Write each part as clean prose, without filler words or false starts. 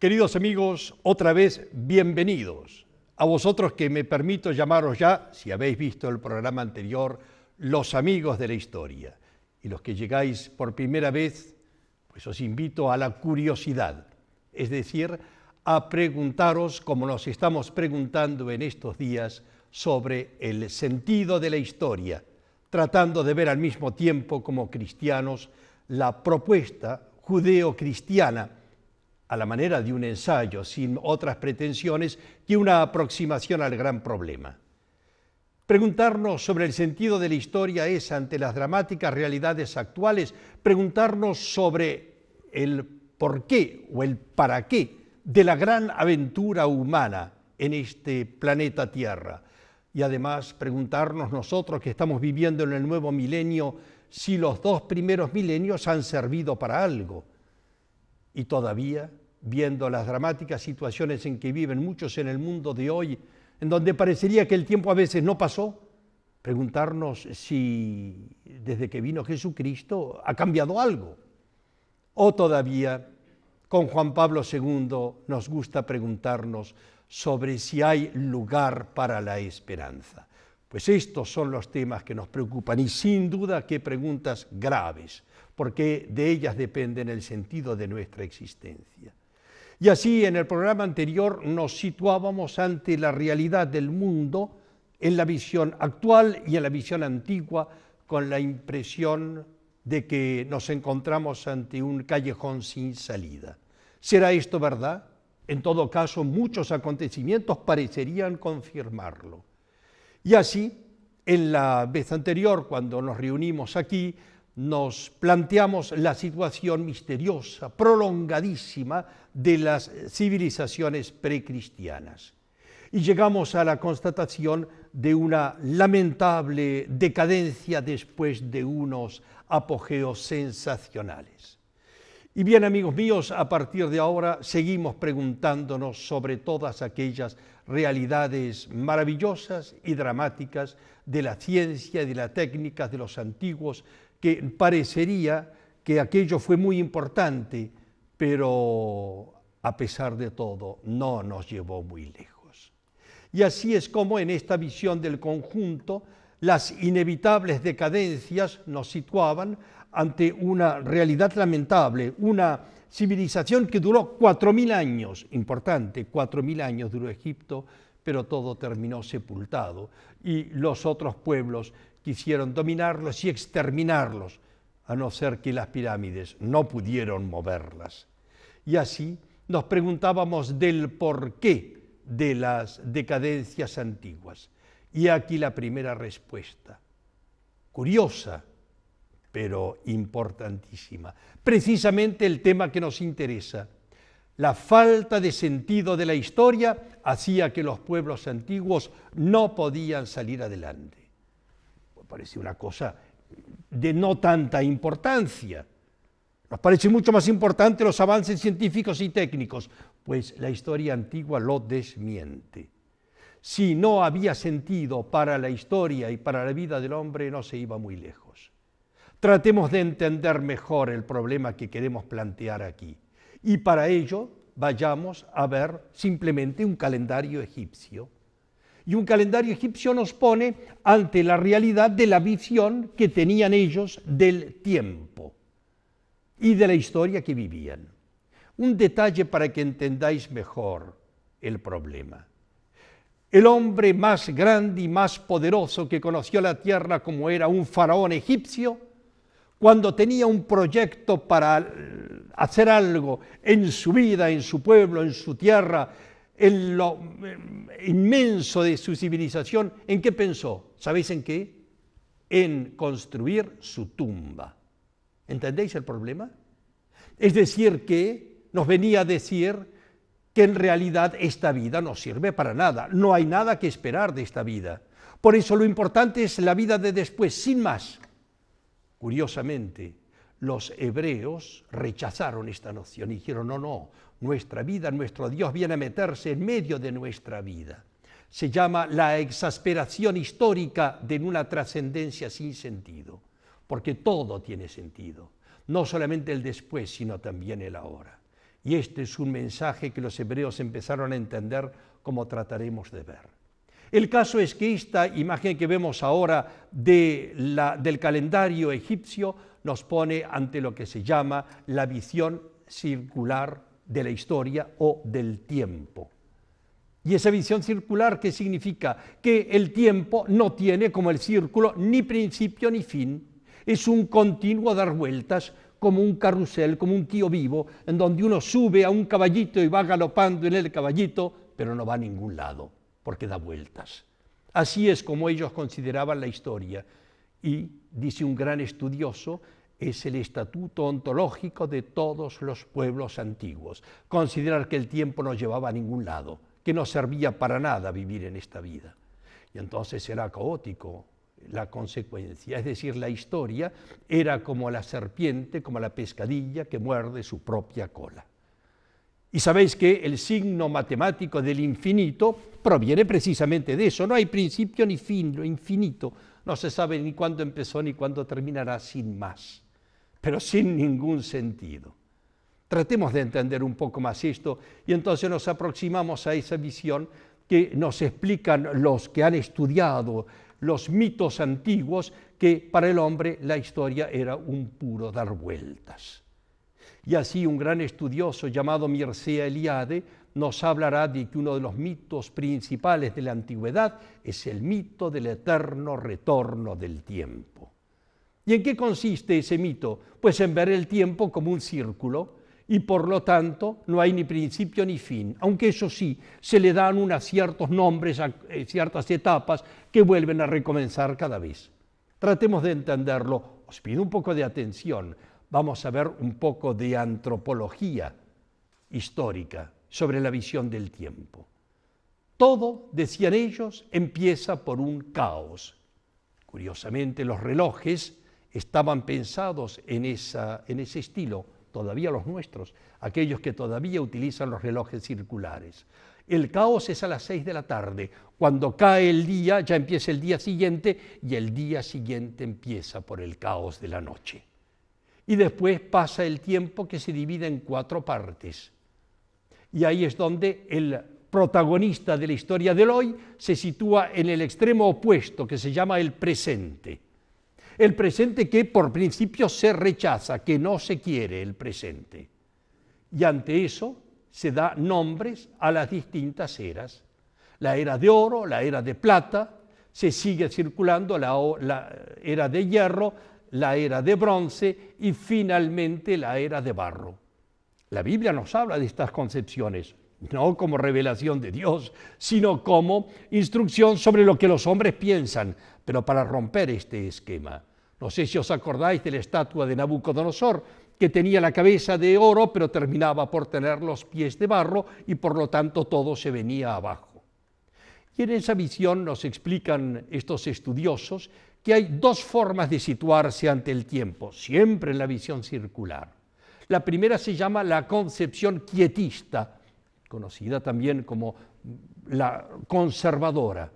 Queridos amigos, otra vez bienvenidos. A vosotros que me permito llamaros ya, si habéis visto el programa anterior, los amigos de la historia. Y los que llegáis por primera vez, pues os invito a la curiosidad, es decir, a preguntaros, como nos estamos preguntando en estos días, sobre el sentido de la historia, tratando de ver al mismo tiempo como cristianos la propuesta judeo-cristiana, a la manera de un ensayo, sin otras pretensiones que una aproximación al gran problema. Preguntarnos sobre el sentido de la historia es, ante las dramáticas realidades actuales, preguntarnos sobre el porqué o el para qué de la gran aventura humana en este planeta Tierra. Y además preguntarnos nosotros que estamos viviendo en el nuevo milenio, si los dos primeros milenios han servido para algo. Y todavía, viendo las dramáticas situaciones en que viven muchos en el mundo de hoy, en donde parecería que el tiempo a veces no pasó, preguntarnos si desde que vino Jesucristo ha cambiado algo. O todavía, con Juan Pablo II nos gusta preguntarnos sobre si hay lugar para la esperanza. Pues estos son los temas que nos preocupan y sin duda que preguntas graves, porque de ellas depende el sentido de nuestra existencia. Y así en el programa anterior nos situábamos ante la realidad del mundo en la visión actual y en la visión antigua, con la impresión de que nos encontramos ante un callejón sin salida. ¿Será esto verdad? En todo caso, muchos acontecimientos parecerían confirmarlo. Y así, en la vez anterior, cuando nos reunimos aquí, nos planteamos la situación misteriosa, prolongadísima de las civilizaciones precristianas. Y llegamos a la constatación de una lamentable decadencia después de unos apogeos sensacionales. Y bien, amigos míos, a partir de ahora seguimos preguntándonos sobre todas aquellas realidades maravillosas y dramáticas de la ciencia y de la técnica de los antiguos, que parecería que aquello fue muy importante, pero a pesar de todo no nos llevó muy lejos. Y así es como en esta visión del conjunto las inevitables decadencias nos situaban ante una realidad lamentable, una civilización que duró 4.000 años, importante, 4.000 años duró Egipto, pero todo terminó sepultado y los otros pueblos quisieron dominarlos y exterminarlos, a no ser que las pirámides no pudieron moverlas. Y así nos preguntábamos del porqué de las decadencias antiguas. Y aquí la primera respuesta, curiosa, pero importantísima. Precisamente el tema que nos interesa. La falta de sentido de la historia hacía que los pueblos antiguos no podían salir adelante. Parece una cosa de no tanta importancia. Nos parece mucho más importante los avances científicos y técnicos, pues la historia antigua lo desmiente. Si no había sentido para la historia y para la vida del hombre, no se iba muy lejos. Tratemos de entender mejor el problema que queremos plantear aquí. Y para ello vayamos a ver simplemente un calendario egipcio. Y un calendario egipcio nos pone ante la realidad de la visión que tenían ellos del tiempo y de la historia que vivían. Un detalle para que entendáis mejor el problema. El hombre más grande y más poderoso que conoció la tierra, como era un faraón egipcio, cuando tenía un proyecto para hacer algo en su vida, en su pueblo, en su tierra, en lo inmenso de su civilización, ¿en qué pensó? ¿Sabéis en qué? En construir su tumba. ¿Entendéis el problema? Es decir, que nos venía a decir que en realidad esta vida no sirve para nada, no hay nada que esperar de esta vida. Por eso lo importante es la vida de después, sin más. Curiosamente, los hebreos rechazaron esta noción y dijeron, no, nuestra vida, nuestro Dios viene a meterse en medio de nuestra vida. Se llama la exasperación histórica de una trascendencia sin sentido, porque todo tiene sentido, no solamente el después, sino también el ahora. Y este es un mensaje que los hebreos empezaron a entender, como trataremos de ver. El caso es que esta imagen que vemos ahora del calendario egipcio nos pone ante lo que se llama la visión circular de la historia o del tiempo. Y esa visión circular, ¿qué significa? Que el tiempo no tiene, como el círculo, ni principio ni fin. Es un continuo dar vueltas, como un carrusel, como un tío vivo, en donde uno sube a un caballito y va galopando en el caballito, pero no va a ningún lado, porque da vueltas. Así es como ellos consideraban la historia. Y, dice un gran estudioso, es el estatuto ontológico de todos los pueblos antiguos. Considerar que el tiempo no llevaba a ningún lado, que no servía para nada vivir en esta vida. Y entonces era caótico la consecuencia, es decir, la historia era como la serpiente, como la pescadilla que muerde su propia cola. Y sabéis que el signo matemático del infinito proviene precisamente de eso, no hay principio ni fin, lo infinito, no se sabe ni cuándo empezó ni cuándo terminará, sin más, pero sin ningún sentido. Tratemos de entender un poco más esto y entonces nos aproximamos a esa visión que nos explican los que han estudiado los mitos antiguos, que para el hombre la historia era un puro dar vueltas. Y así un gran estudioso llamado Mircea Eliade nos hablará de que uno de los mitos principales de la antigüedad es el mito del eterno retorno del tiempo. ¿Y en qué consiste ese mito? Pues en ver el tiempo como un círculo, y por lo tanto no hay ni principio ni fin, aunque eso sí, se le dan ciertos nombres a ciertas etapas que vuelven a recomenzar cada vez. Tratemos de entenderlo. Os pido un poco de atención. Vamos a ver un poco de antropología histórica sobre la visión del tiempo. Todo, decían ellos, empieza por un caos. Curiosamente, los relojes estaban pensados en ese estilo, todavía los nuestros, aquellos que todavía utilizan los relojes circulares. El caos es a las 6 de la tarde. Cuando cae el día, ya empieza el día siguiente, y el día siguiente empieza por el caos de la noche. Y después pasa el tiempo, que se divide en 4 partes. Y ahí es donde el protagonista de la historia del hoy se sitúa en el extremo opuesto, que se llama el presente. El presente que por principio se rechaza, que no se quiere el presente. Y ante eso se da nombres a las distintas eras. La era de oro, la era de plata, se sigue circulando la era de hierro, la era de bronce y finalmente la era de barro. La Biblia nos habla de estas concepciones, no como revelación de Dios, sino como instrucción sobre lo que los hombres piensan, pero para romper este esquema. No sé si os acordáis de la estatua de Nabucodonosor, que tenía la cabeza de oro, pero terminaba por tener los pies de barro y por lo tanto todo se venía abajo. Y en esa visión nos explican estos estudiosos que hay 2 formas de situarse ante el tiempo, siempre en la visión circular. La primera se llama la concepción quietista, conocida también como la conservadora,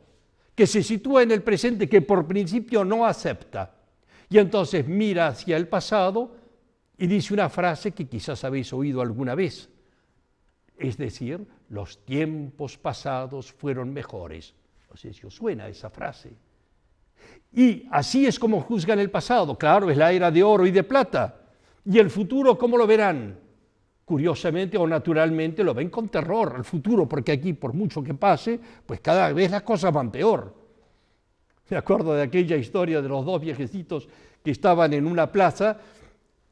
que se sitúa en el presente, que por principio no acepta, y entonces mira hacia el pasado y dice una frase que quizás habéis oído alguna vez, es decir, los tiempos pasados fueron mejores. No sé si os suena esa frase. Y así es como juzgan el pasado. Claro, es la era de oro y de plata. ¿Y el futuro cómo lo verán? Curiosamente o naturalmente lo ven con terror al futuro, porque aquí, por mucho que pase, pues cada vez las cosas van peor. Me acuerdo de aquella historia de los 2 viejecitos que estaban en una plaza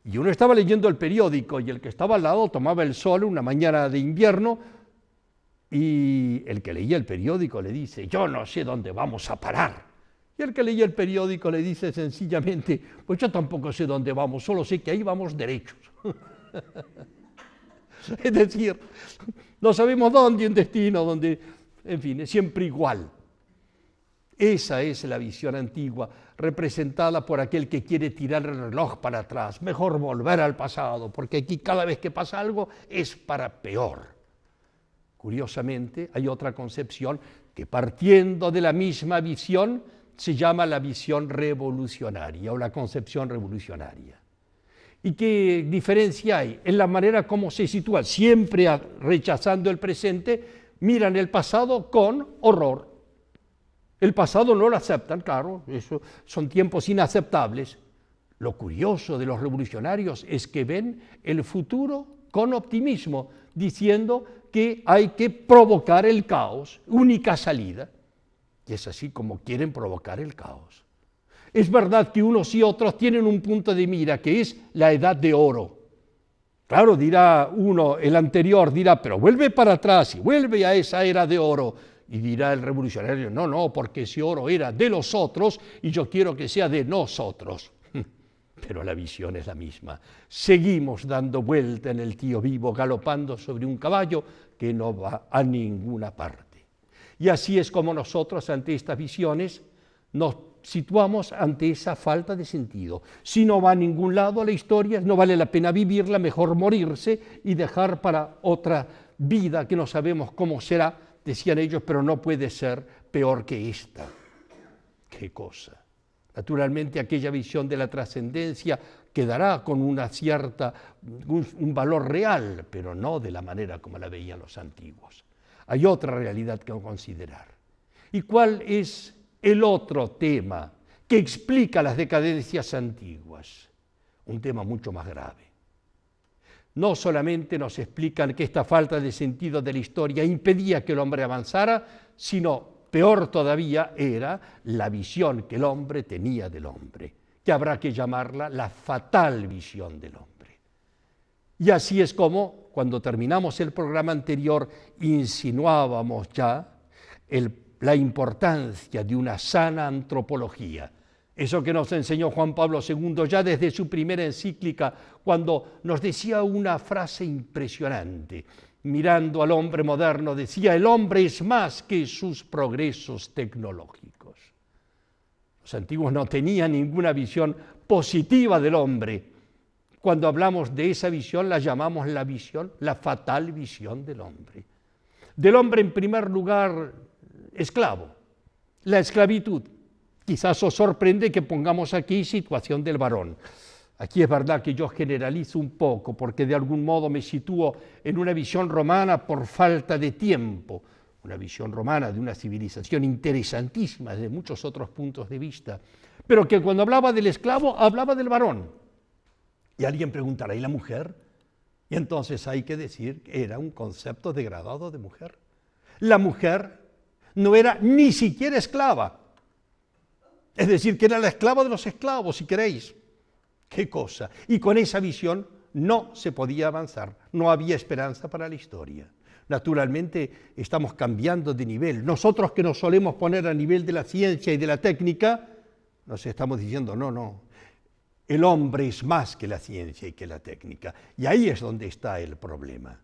y uno estaba leyendo el periódico y el que estaba al lado tomaba el sol una mañana de invierno y el que leía el periódico le dice: yo no sé dónde vamos a parar. Y el que leía el periódico le dice sencillamente: pues yo tampoco sé dónde vamos, solo sé que ahí vamos derechos. Es decir, no sabemos dónde, un destino, donde, en fin, es siempre igual. Esa es la visión antigua, representada por aquel que quiere tirar el reloj para atrás. Mejor volver al pasado, porque aquí cada vez que pasa algo es para peor. Curiosamente, hay otra concepción que, partiendo de la misma visión, se llama la visión revolucionaria o la concepción revolucionaria. ¿Y qué diferencia hay? En la manera como se sitúan, siempre rechazando el presente, miran el pasado con horror. El pasado no lo aceptan, claro, eso son tiempos inaceptables. Lo curioso de los revolucionarios es que ven el futuro con optimismo, diciendo que hay que provocar el caos, única salida. Y es así como quieren provocar el caos. Es verdad que unos y otros tienen un punto de mira, que es la edad de oro. Claro, dirá uno, el anterior dirá, pero vuelve para atrás y vuelve a esa era de oro. Y dirá el revolucionario, no, porque ese oro era de los otros y yo quiero que sea de nosotros. Pero la visión es la misma. Seguimos dando vuelta en el tío vivo, galopando sobre un caballo que no va a ninguna parte. Y así es como nosotros, ante estas visiones, nos situamos ante esa falta de sentido. Si no va a ningún lado la historia, no vale la pena vivirla, mejor morirse y dejar para otra vida que no sabemos cómo será, decían ellos, pero no puede ser peor que esta. ¿Qué cosa? Naturalmente aquella visión de la trascendencia quedará con un valor real, pero no de la manera como la veían los antiguos. Hay otra realidad que considerar. ¿Y cuál es el otro tema que explica las decadencias antiguas? Un tema mucho más grave. No solamente nos explican que esta falta de sentido de la historia impedía que el hombre avanzara, sino peor todavía era la visión que el hombre tenía del hombre, que habrá que llamarla la fatal visión del hombre. Y así es como, cuando terminamos el programa anterior, insinuábamos ya la importancia de una sana antropología. Eso que nos enseñó Juan Pablo II ya desde su primera encíclica, cuando nos decía una frase impresionante. Mirando al hombre moderno, decía, el hombre es más que sus progresos tecnológicos. Los antiguos no tenían ninguna visión positiva del hombre. Cuando hablamos de esa visión, la llamamos la fatal visión del hombre. Del hombre, en primer lugar, esclavo, la esclavitud. Quizás os sorprende que pongamos aquí situación del varón. Aquí es verdad que yo generalizo un poco, porque de algún modo me sitúo en una visión romana por falta de tiempo, una visión romana de una civilización interesantísima desde muchos otros puntos de vista, pero que cuando hablaba del esclavo, hablaba del varón. Y alguien preguntará, ¿y la mujer? Y entonces hay que decir que era un concepto degradado de mujer. La mujer no era ni siquiera esclava, es decir, que era la esclava de los esclavos, si queréis. ¿Qué cosa? Y con esa visión no se podía avanzar, no había esperanza para la historia. Naturalmente estamos cambiando de nivel. Nosotros que nos solemos poner a nivel de la ciencia y de la técnica, nos estamos diciendo, no, el hombre es más que la ciencia y que la técnica. Y ahí es donde está el problema.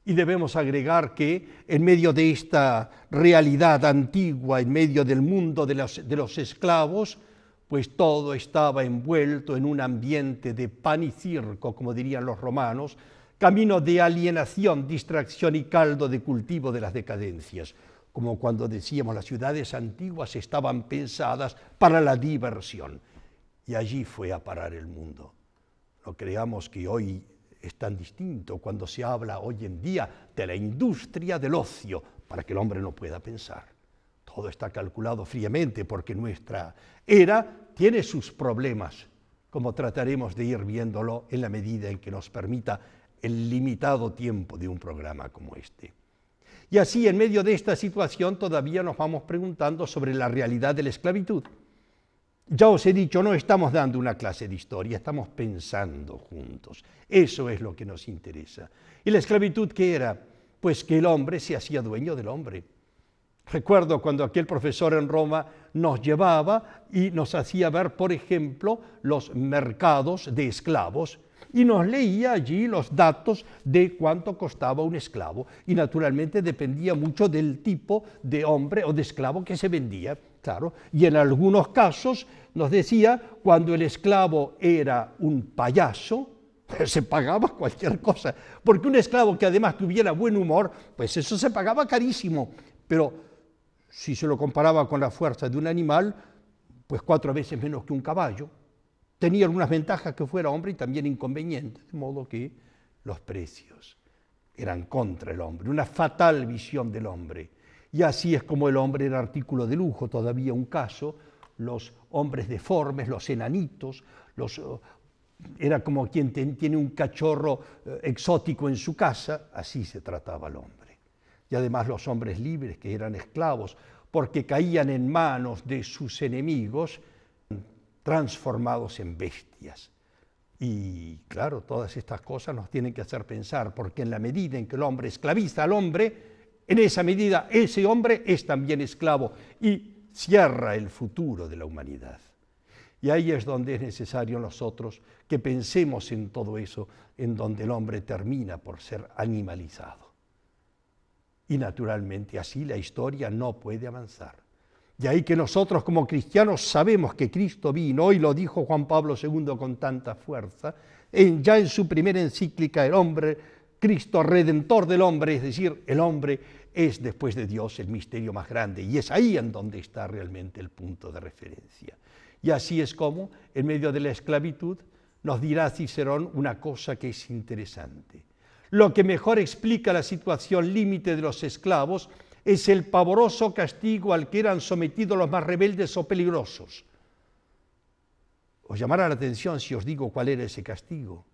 Y debemos agregar que en medio de esta realidad antigua, en medio del mundo de los esclavos, pues todo estaba envuelto en un ambiente de pan y circo, como dirían los romanos, camino de alienación, distracción y caldo de cultivo de las decadencias, como cuando decíamos las ciudades antiguas estaban pensadas para la diversión. Y allí fue a parar el mundo. No creamos que hoy es tan distinto cuando se habla hoy en día de la industria del ocio, para que el hombre no pueda pensar. Todo está calculado fríamente porque nuestra era tiene sus problemas, como trataremos de ir viéndolo en la medida en que nos permita el limitado tiempo de un programa como este. Y así, en medio de esta situación, todavía nos vamos preguntando sobre la realidad de la esclavitud. Ya os he dicho, no estamos dando una clase de historia, estamos pensando juntos. Eso es lo que nos interesa. ¿Y la esclavitud qué era? Pues que el hombre se hacía dueño del hombre. Recuerdo cuando aquel profesor en Roma nos llevaba y nos hacía ver, por ejemplo, los mercados de esclavos y nos leía allí los datos de cuánto costaba un esclavo. Y naturalmente dependía mucho del tipo de hombre o de esclavo que se vendía. Claro, y en algunos casos nos decía, cuando el esclavo era un payaso, se pagaba cualquier cosa, porque un esclavo que además tuviera buen humor, pues eso se pagaba carísimo, pero si se lo comparaba con la fuerza de un animal, pues 4 veces menos que un caballo. Tenía algunas ventajas que fuera hombre y también inconvenientes, de modo que los precios eran contra el hombre, una fatal visión del hombre. Y así es como el hombre era artículo de lujo. Todavía un caso, los hombres deformes, los enanitos, era como quien tiene un cachorro exótico en su casa, así se trataba al hombre. Y además los hombres libres, que eran esclavos, porque caían en manos de sus enemigos, transformados en bestias. Y claro, todas estas cosas nos tienen que hacer pensar, porque en la medida en que el hombre esclaviza al hombre, en esa medida ese hombre es también esclavo y cierra el futuro de la humanidad. Y ahí es donde es necesario nosotros que pensemos en todo eso, en donde el hombre termina por ser animalizado. Y naturalmente así la historia no puede avanzar. Y ahí que nosotros como cristianos sabemos que Cristo vino, y lo dijo Juan Pablo II con tanta fuerza, ya en su primera encíclica, el hombre, Cristo redentor del hombre, es decir, el hombre es después de Dios el misterio más grande, y es ahí en donde está realmente el punto de referencia. Y así es como, en medio de la esclavitud, nos dirá Cicerón una cosa que es interesante. Lo que mejor explica la situación límite de los esclavos es el pavoroso castigo al que eran sometidos los más rebeldes o peligrosos. Os llamará la atención si os digo cuál era ese castigo.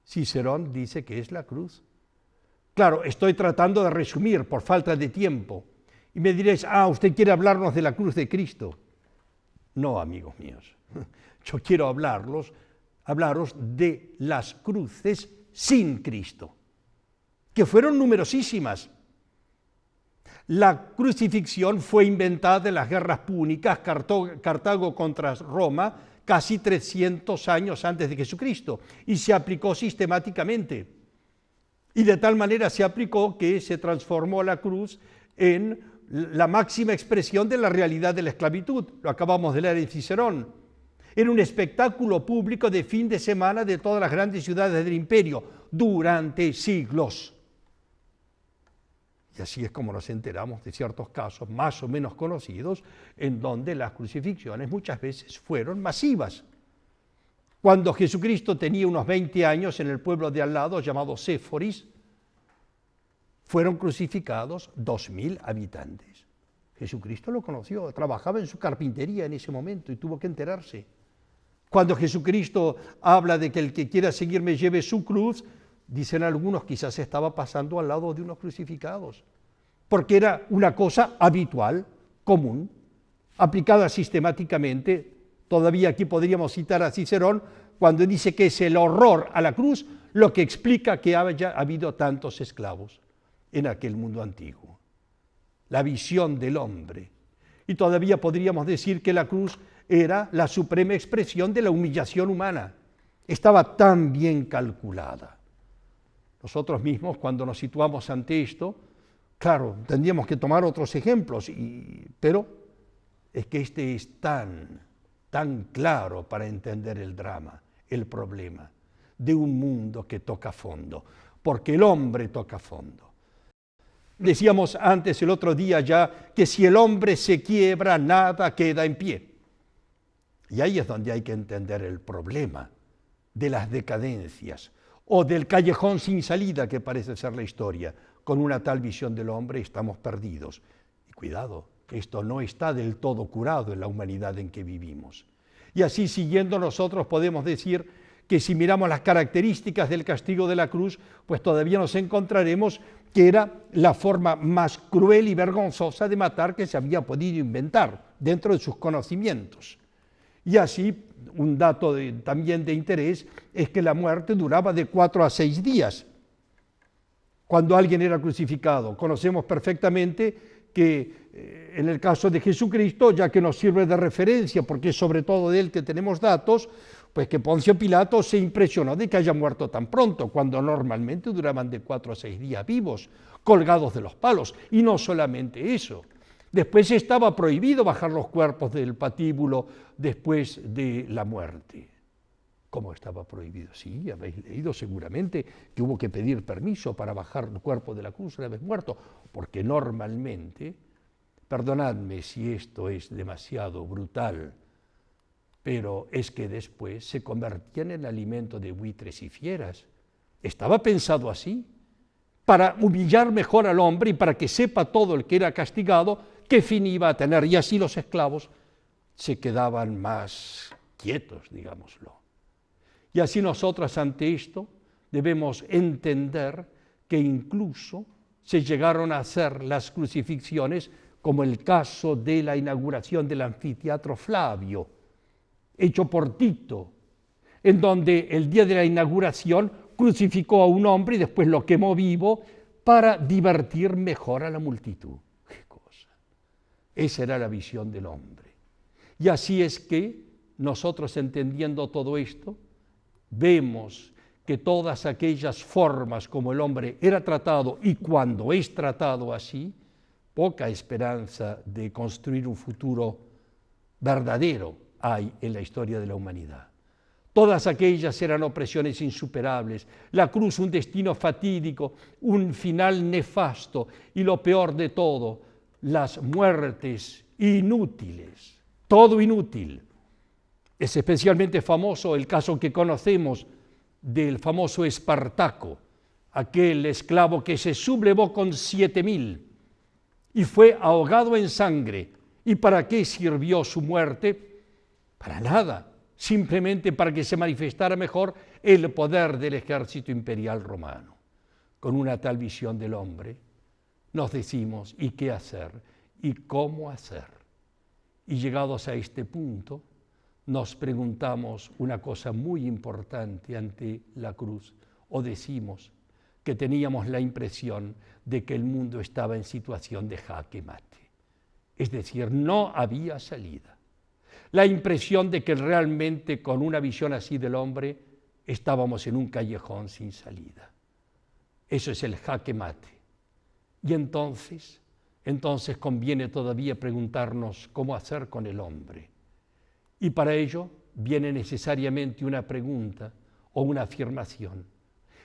Cicerón dice que es la cruz. Claro, estoy tratando de resumir por falta de tiempo. Y me diréis, usted quiere hablarnos de la cruz de Cristo. No, amigos míos. Yo quiero hablaros de las cruces sin Cristo, que fueron numerosísimas. La crucifixión fue inventada en las guerras púnicas, Cartago contra Roma, casi 300 años antes de Jesucristo, y se aplicó sistemáticamente. Y de tal manera se aplicó que se transformó la cruz en la máxima expresión de la realidad de la esclavitud. Lo acabamos de leer en Cicerón. Era un espectáculo público de fin de semana de todas las grandes ciudades del imperio durante siglos. Y así es como nos enteramos de ciertos casos más o menos conocidos en donde las crucifixiones muchas veces fueron masivas. Cuando Jesucristo tenía unos 20 años en el pueblo de al lado llamado Séforis, fueron crucificados 2.000 habitantes. Jesucristo lo conoció, trabajaba en su carpintería en ese momento y tuvo que enterarse. Cuando Jesucristo habla de que el que quiera seguirme lleve su cruz, dicen algunos, quizás estaba pasando al lado de unos crucificados, porque era una cosa habitual, común, aplicada sistemáticamente. Todavía aquí podríamos citar a Cicerón cuando dice que es el horror a la cruz lo que explica que haya habido tantos esclavos en aquel mundo antiguo. La visión del hombre. Y todavía podríamos decir que la cruz era la suprema expresión de la humillación humana. Estaba tan bien calculada. Nosotros mismos, cuando nos situamos ante esto, claro, tendríamos que tomar otros ejemplos, pero es que este es tan claro para entender el drama, el problema de un mundo que toca fondo, porque el hombre toca fondo. Decíamos antes, el otro día ya, que si el hombre se quiebra, nada queda en pie. Y ahí es donde hay que entender el problema de las decadencias, o del callejón sin salida que parece ser la historia. Con una tal visión del hombre estamos perdidos. Y cuidado, esto no está del todo curado en la humanidad en que vivimos. Y así, siguiendo, nosotros podemos decir que si miramos las características del castigo de la cruz, pues todavía nos encontraremos que era la forma más cruel y vergonzosa de matar que se había podido inventar dentro de sus conocimientos. Y así, un dato también de interés es que la muerte duraba de 4 a 6 días. Cuando alguien era crucificado, conocemos perfectamente que en el caso de Jesucristo, ya que nos sirve de referencia, porque es sobre todo de él que tenemos datos, pues que Poncio Pilato se impresionó de que haya muerto tan pronto, cuando normalmente duraban de 4 a 6 días vivos, colgados de los palos. Y no solamente eso. Después estaba prohibido bajar los cuerpos del patíbulo después de la muerte. ¿Cómo estaba prohibido? Sí, habéis leído seguramente que hubo que pedir permiso para bajar el cuerpo de la cruz una vez muerto, porque normalmente, perdonadme si esto es demasiado brutal, pero es que después se convertían en alimento de buitres y fieras. Estaba pensado así, para humillar mejor al hombre y para que sepa todo el que era castigado qué fin iba a tener, y así los esclavos se quedaban más quietos, digámoslo. Y así nosotros ante esto debemos entender que incluso se llegaron a hacer las crucifixiones, como el caso de la inauguración del anfiteatro Flavio, hecho por Tito, en donde el día de la inauguración crucificó a un hombre y después lo quemó vivo para divertir mejor a la multitud. ¡Qué cosa! Esa era la visión del hombre. Y así es que nosotros, entendiendo todo esto, vemos que todas aquellas formas como el hombre era tratado, y cuando es tratado así, poca esperanza de construir un futuro verdadero hay en la historia de la humanidad. Todas aquellas eran opresiones insuperables, la cruz un destino fatídico, un final nefasto, y lo peor de todo, las muertes inútiles, todo inútil. Es especialmente famoso el caso que conocemos del famoso Espartaco, aquel esclavo que se sublevó con 7.000 y fue ahogado en sangre. ¿Y para qué sirvió su muerte? Para nada, simplemente para que se manifestara mejor el poder del ejército imperial romano. Con una tal visión del hombre, nos decimos ¿y qué hacer? ¿Y cómo hacer? Y llegados a este punto, nos preguntamos una cosa muy importante ante la cruz, o decimos que teníamos la impresión de que el mundo estaba en situación de jaque mate. Es decir, no había salida. La impresión de que realmente con una visión así del hombre estábamos en un callejón sin salida. Eso es el jaque mate. Y entonces conviene todavía preguntarnos cómo hacer con el hombre. Y para ello viene necesariamente una pregunta o una afirmación.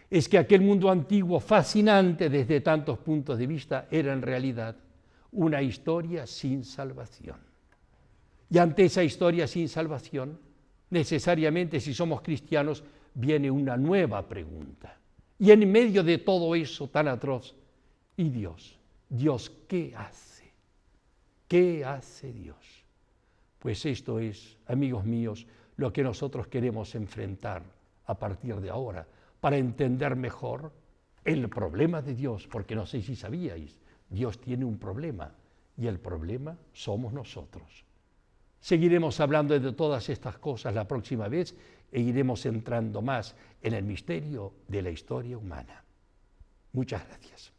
Es que aquel mundo antiguo, fascinante desde tantos puntos de vista, era en realidad una historia sin salvación. Y ante esa historia sin salvación, necesariamente, si somos cristianos, viene una nueva pregunta. Y en medio de todo eso tan atroz, ¿y Dios? ¿Dios qué hace? ¿Qué hace Dios? Pues esto es, amigos míos, lo que nosotros queremos enfrentar a partir de ahora, para entender mejor el problema de Dios, porque no sé si sabíais, Dios tiene un problema, y el problema somos nosotros. Seguiremos hablando de todas estas cosas la próxima vez e iremos entrando más en el misterio de la historia humana. Muchas gracias.